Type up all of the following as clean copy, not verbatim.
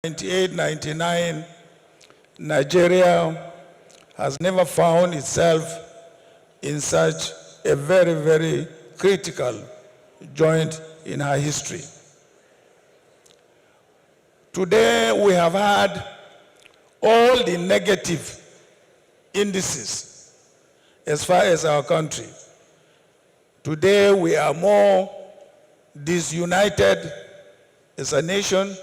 98, 99, Nigeria has never found itself in such a very, very critical joint in her history. Today, we have had all the negative indices as far as our country. Today, we are more disunited as a nation.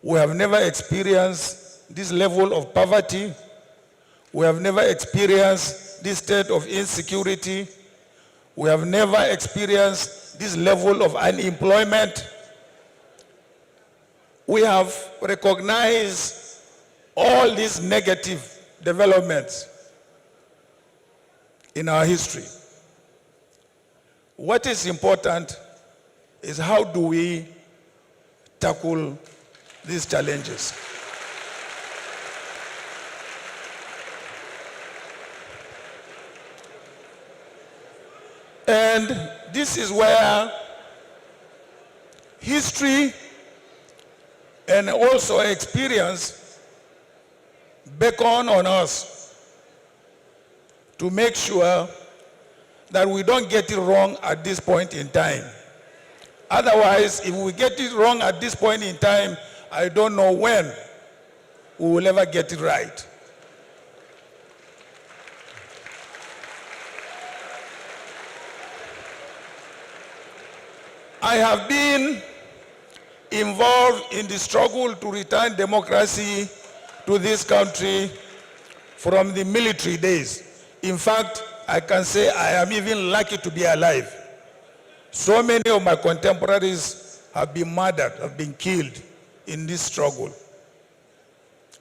We have never experienced this level of poverty. We have never experienced this state of insecurity. We have never experienced this level of unemployment. We have recognized all these negative developments in our history. What is important is how do we tackle these challenges. And this is where history and also experience beckon on us to make sure that we don't get it wrong at this point in time. Otherwise, if we get it wrong at this point in time, I don't know when we will ever get it right. I have been involved in the struggle to return democracy to this country from the military days. In fact, I can say I am even lucky to be alive. So many of my contemporaries have been murdered, have been killed in this struggle.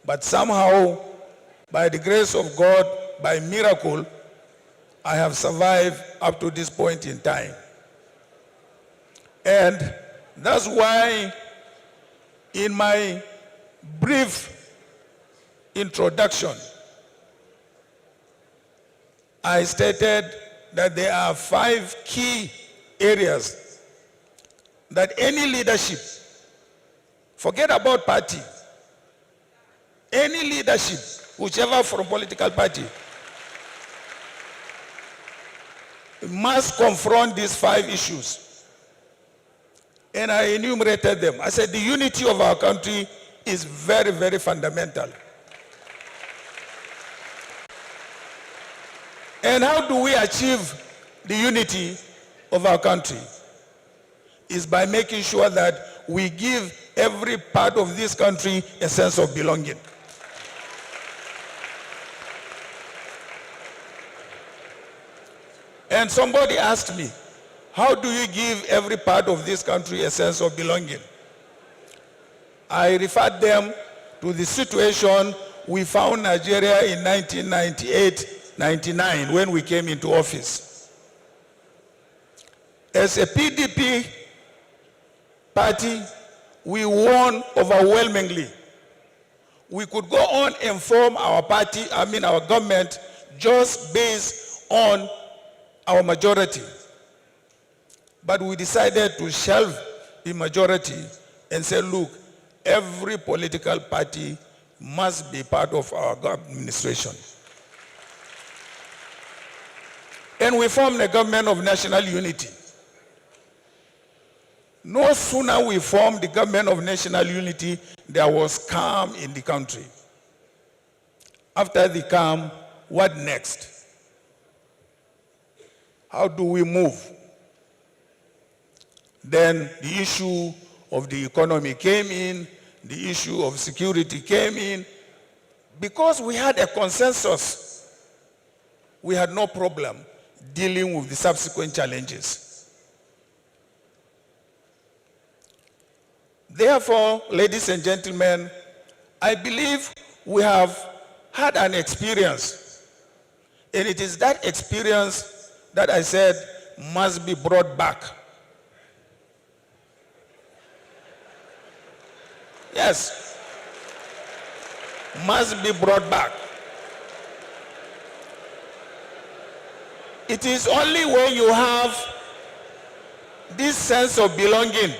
But somehow, by the grace of God, by miracle, I have survived up to this point in time. And that's why in my brief introduction, I stated that there are 5 key areas that any leadership, forget about party, any leadership, whichever from political party, must confront these 5 issues. And I enumerated them. I said the unity of our country is very, very fundamental. And how do we achieve the unity of our country? Is by making sure that we give every part of this country a sense of belonging. And somebody asked me, how do you give every part of this country a sense of belonging? I referred them to the situation we found Nigeria in 1998-99 when we came into office. As a PDP party, we won overwhelmingly. We could go on and form our party, our government, just based on our majority. But we decided to shelve the majority and say, look, every political party must be part of our administration. And we formed a government of national unity. No sooner we formed the government of national unity, there was calm in the country. After the calm, what next? How do we move? Then the issue of the economy came in, the issue of security came in. Because we had a consensus, we had no problem dealing with the subsequent challenges. Therefore, ladies and gentlemen, I believe we have had an experience, and it is that experience that I said must be brought back. Yes, must be brought back. It is only when you have this sense of belonging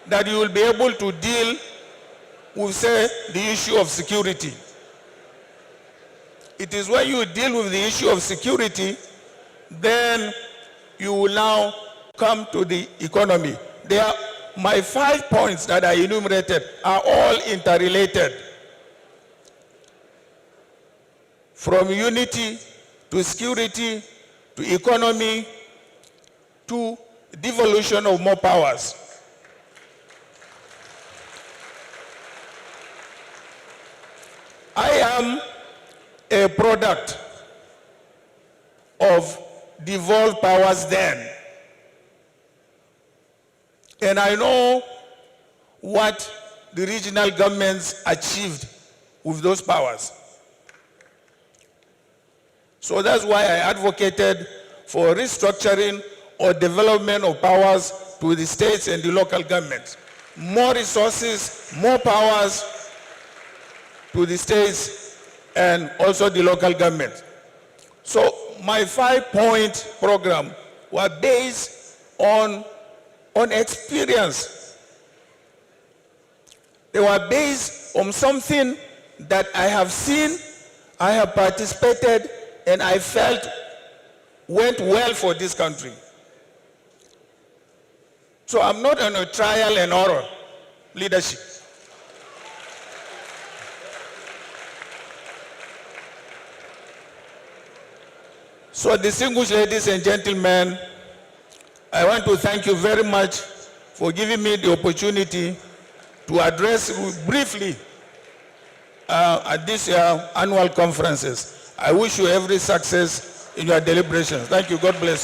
that you will be able to deal we say the issue of security. It is when you deal with the issue of security, then you will now come to the economy. My 5 points that I enumerated are all interrelated. From unity to security to economy to devolution of more powers. I am a product of devolved powers then. And I know what the regional governments achieved with those powers. So that's why I advocated for restructuring or development of powers to the states and the local governments. More resources, more powers to the states and also the local government. So my 5-point program was based on experience. They were based on something that I have seen, I have participated, and I felt went well for this country. So I'm not on a trial and error leadership. So distinguished ladies and gentlemen, I want to thank you very much for giving me the opportunity to address briefly at this annual conferences. I wish you every success in your deliberations. Thank you. God bless you.